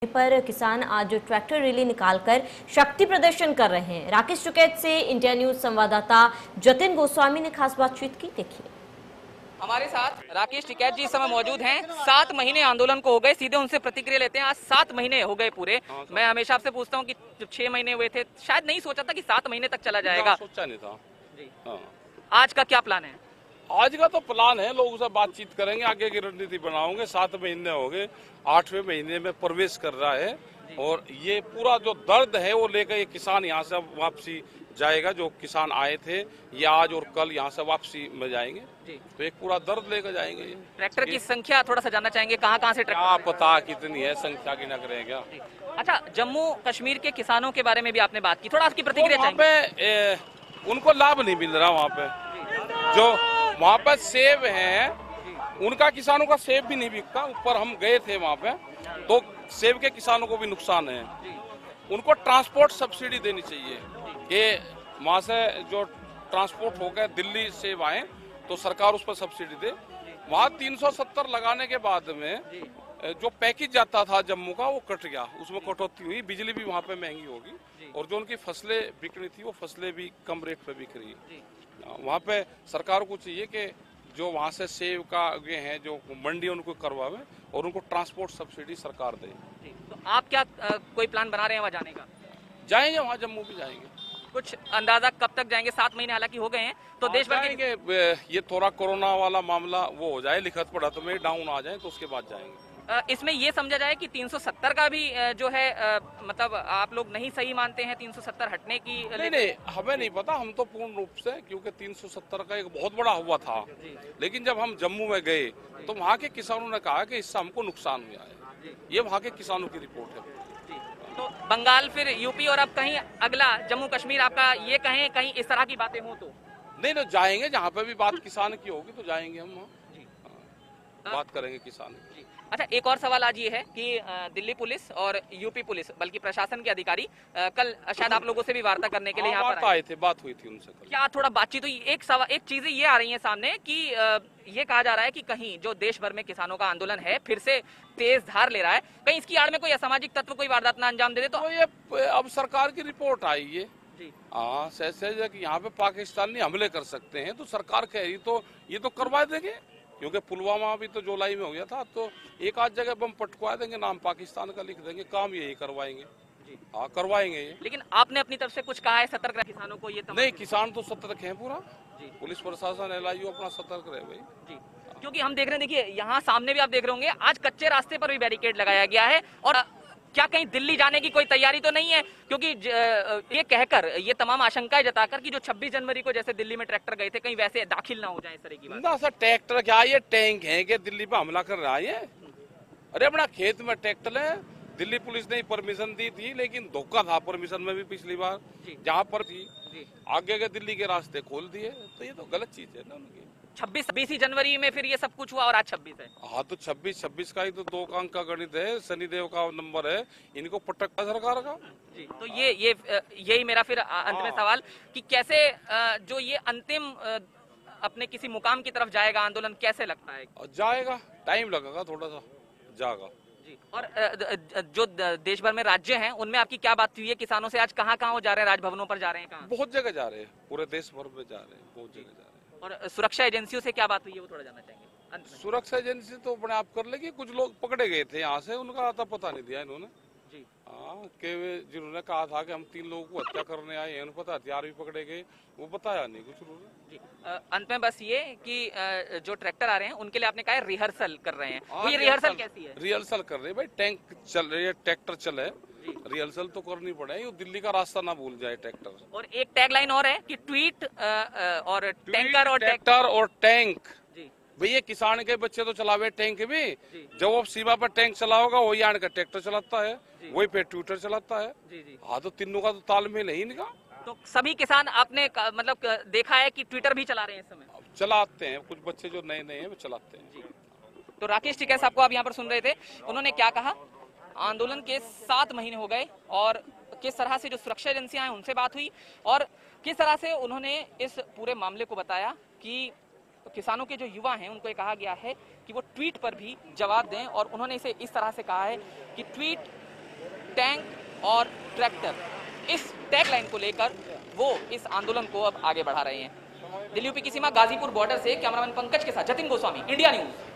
पर किसान आज ट्रैक्टर रैली निकालकर शक्ति प्रदर्शन कर रहे हैं। राकेश टिकैत से इंडिया न्यूज संवाददाता जतिन गोस्वामी ने खास बातचीत की। देखिए, हमारे साथ राकेश टिकैत जी इस समय मौजूद हैं। 7 महीने आंदोलन को हो गए, सीधे उनसे प्रतिक्रिया लेते हैं। आज 7 महीने हो गए पूरे। मैं हमेशा आपसे पूछता हूं कि जब 6 महीने हुए थे शायद नहीं सोचा था कि 7 महीने तक चला जाएगा। सोचा नहीं था जी। हाँ। आज का क्या प्लान है? आज का तो प्लान है, लोगों से बातचीत करेंगे, आगे की रणनीति बनाओगे। 7 महीने हो गए, 8वें महीने में प्रवेश कर रहा है और ये पूरा जो दर्द है वो लेकर ये किसान यहाँ से वापसी जाएगा। जो किसान आए थे ये आज और कल यहाँ से वापसी में जाएंगे जी। तो एक पूरा दर्द लेकर जाएंगे। ये ट्रैक्टर की संख्या थोड़ा सा जानना चाहेंगे, कहाँ से क्या ट्रैक्टर? पता कितनी है, संख्या की न करें क्या। अच्छा, जम्मू कश्मीर के किसानों के बारे में भी आपने बात की, थोड़ा आपकी प्रतिक्रिया वहाँ चाहेंगे। पे उनको लाभ नहीं मिल रहा। वहाँ पे जो वहाँ पर सेब है, उनका किसानों का सेब भी नहीं बिकता। ऊपर हम गए थे वहाँ पे तो सेब के किसानों को भी नुकसान है। उनको ट्रांसपोर्ट सब्सिडी देनी चाहिए कि वहाँ से जो ट्रांसपोर्ट होकर दिल्ली सेब आए तो सरकार उस पर सब्सिडी दे। वहाँ 370 लगाने के बाद में जो पैकेज जाता था जम्मू का वो कट गया, उसमें कटौती हुई। बिजली भी वहाँ पे महंगी होगी और जो उनकी फसलें बिकनी थी वो फसलें भी कम रेट पे बिक रही है। वहाँ पे सरकार को चाहिए कि जो वहाँ से सेब का ये है जो मंडी उनको करवावे और उनको ट्रांसपोर्ट सब्सिडी सरकार दे। तो आप क्या कोई प्लान बना रहे हैं वहाँ जाने का? जाएंगे, वहाँ जम्मू भी जाएंगे। कुछ अंदाजा कब तक जाएंगे? 7 महीने हालांकि हो गए हैं तो देश भर जाएंगे। ये थोड़ा कोरोना वाला मामला वो हो जाए, लिखत पढ़त में डाउन आ जाए तो उसके बाद जाएंगे। इसमें ये समझा जाए कि 370 का भी जो है मतलब आप लोग नहीं सही मानते हैं 370 हटने की? नहीं, हमें नहीं पता। हम तो पूर्ण रूप से, क्योंकि 370 का एक बहुत बड़ा हुआ था, लेकिन जब हम जम्मू में गए तो वहाँ के किसानों ने कहा कि इससे हमको नुकसान हुआ है। ये वहाँ के किसानों की रिपोर्ट है। तो बंगाल, फिर यूपी और अब कहीं अगला जम्मू कश्मीर आपका, ये कहें कहीं इस तरह की बातें हो तो नहीं तो जाएंगे। जहाँ पे भी बात किसान की होगी तो जाएंगे हम वहाँ, बात करेंगे किसान की। अच्छा, एक और सवाल आज ये है कि दिल्ली पुलिस और यूपी पुलिस बल्कि प्रशासन के अधिकारी कल शायद आप लोगों से भी वार्ता करने के लिए यहाँ पर आए थे, बात हुई थी उनसे कल। क्या थोड़ा बातचीत हुई? एक चीजें ये आ रही है सामने कि ये कहा जा रहा है कि कहीं जो देश भर में किसानों का आंदोलन है फिर से तेज धार ले रहा है, कहीं इसकी आड़ में कोई असामाजिक तत्व कोई वारदात ना अंजाम दे दे तो ये अब सरकार की रिपोर्ट आई है। जी। हाँ, सहज कि यहाँ पे पाकिस्तानी हमले कर सकते हैं तो सरकार कह रही तो ये तो करवा देंगे, क्योंकि पुलवामा भी तो जुलाई में हो गया था। तो एक आध जगह बम पटकवा देंगे, नाम पाकिस्तान का लिख देंगे, काम यही करवाएंगे। हाँ, करवाएंगे ये। लेकिन आपने अपनी तरफ से कुछ कहा है सतर्क रहे किसानों को? ये नहीं, किसान तो सतर्क है पूरा। पुलिस प्रशासन LIU अपना सतर्क रहे भाई जी। क्योंकि हम देख रहे हैं, देखिए यहाँ सामने भी आप देख रहे होंगे आज कच्चे रास्ते पर भी बैरिकेड लगाया गया है। और क्या कहीं दिल्ली जाने की कोई तैयारी तो नहीं है? क्योंकि ये कहकर, ये तमाम आशंकाएं जताकर कि जो 26 जनवरी को जैसे दिल्ली में ट्रैक्टर गए थे कहीं वैसे दाखिल ना हो जाए, इस तरह की बात। ना सर, ट्रैक्टर क्या, ये टैंक है कि दिल्ली पे हमला कर रहा है? अरे अपना खेत में ट्रैक्टर है। दिल्ली पुलिस ने परमिशन दी थी, लेकिन धोखा था परमिशन में भी पिछली बार जहाँ पर थी। आगे के दिल्ली के रास्ते खोल दिए तो ये तो गलत चीज है ना उनकी। 26 जनवरी में फिर ये सब कुछ हुआ और आज 26 है। हाँ, तो 26 का ही तो 2 अंक का गणित है, शनिदेव का नंबर है, इनको पटक सरकार का। जी। तो यही मेरा फिर अंत में सवाल कि कैसे जो ये अंतिम अपने किसी मुकाम की तरफ जाएगा आंदोलन, कैसे लगता है? जाएगा, टाइम लगेगा थोड़ा सा, जाएगा जी। और जो देश भर में राज्य हैं उनमें आपकी क्या बात हुई है किसानों से? आज कहाँ कहाँ वो जा रहे हैं? राजभवनों पर जा रहे हैं? कहाँ? बहुत जगह जा रहे हैं, पूरे देश भर में जा रहे हैं, बहुत जगह जा रहे हैं। और सुरक्षा एजेंसियों से क्या बात हुई है वो थोड़ा जानना चाहेंगे। सुरक्षा एजेंसी तो अपने आप कर लेगी। कुछ लोग पकड़े गए थे यहाँ से, उनका आता पता नहीं दिया इन्होंने। जी। हाँ, कि जिन्होंने कहा था कि हम 3 लोगों को हत्या करने आए हैं, उनको पता हथियार भी पकड़े गए, वो बताया नहीं कुछ उन्होंने। जी। अंत में बस ये कि जो ट्रैक्टर आ रहे हैं उनके लिए आपने कहा है रिहर्सल कर रहे हैं। वो ये रिहर्सल कैसी है? रिहर्सल कर रहे हैं भाई, टैंक चल रही है, ट्रैक्टर चले, रिहर्सल तो करनी पड़ेगी। दिल्ली का रास्ता ना भूल जाए ट्रैक्टर। और एक टैगलाइन और है कि ट्वीट और टैंकर और ट्रैक्टर और टैंक। जी। भैया किसान के बच्चे तो चलावे टैंक भी। जब वो सीमा पर टैंक चलाओगा वही आने का ट्रैक्टर चलाता है, वही पे ट्विटर चलाता है। हाँ, तो तीनों का तो तालमेल है इनका। तो सभी किसान आपने मतलब देखा है कि ट्विटर भी चला रहे हैं इस समय? चलाते हैं, कुछ बच्चे जो नए नए हैं वो चलाते हैं। तो राकेश टिकैत साहब को आप यहाँ पर सुन रहे थे, उन्होंने क्या कहा? आंदोलन के 7 महीने हो गए और किस तरह से जो सुरक्षा एजेंसियां हैं उनसे बात हुई और किस तरह से उन्होंने इस पूरे मामले को बताया कि किसानों के जो युवा हैं उनको ये कहा गया है कि वो ट्वीट पर भी जवाब दें और उन्होंने इसे इस तरह से कहा है कि ट्वीट टैंक और ट्रैक्टर, इस टैग लाइन को लेकर वो इस आंदोलन को अब आगे बढ़ा रहे हैं। दिल्ली यूपी की सीमा गाजीपुर बॉर्डर से कैमरामैन पंकज के साथ जतिन गोस्वामी, इंडिया न्यूज।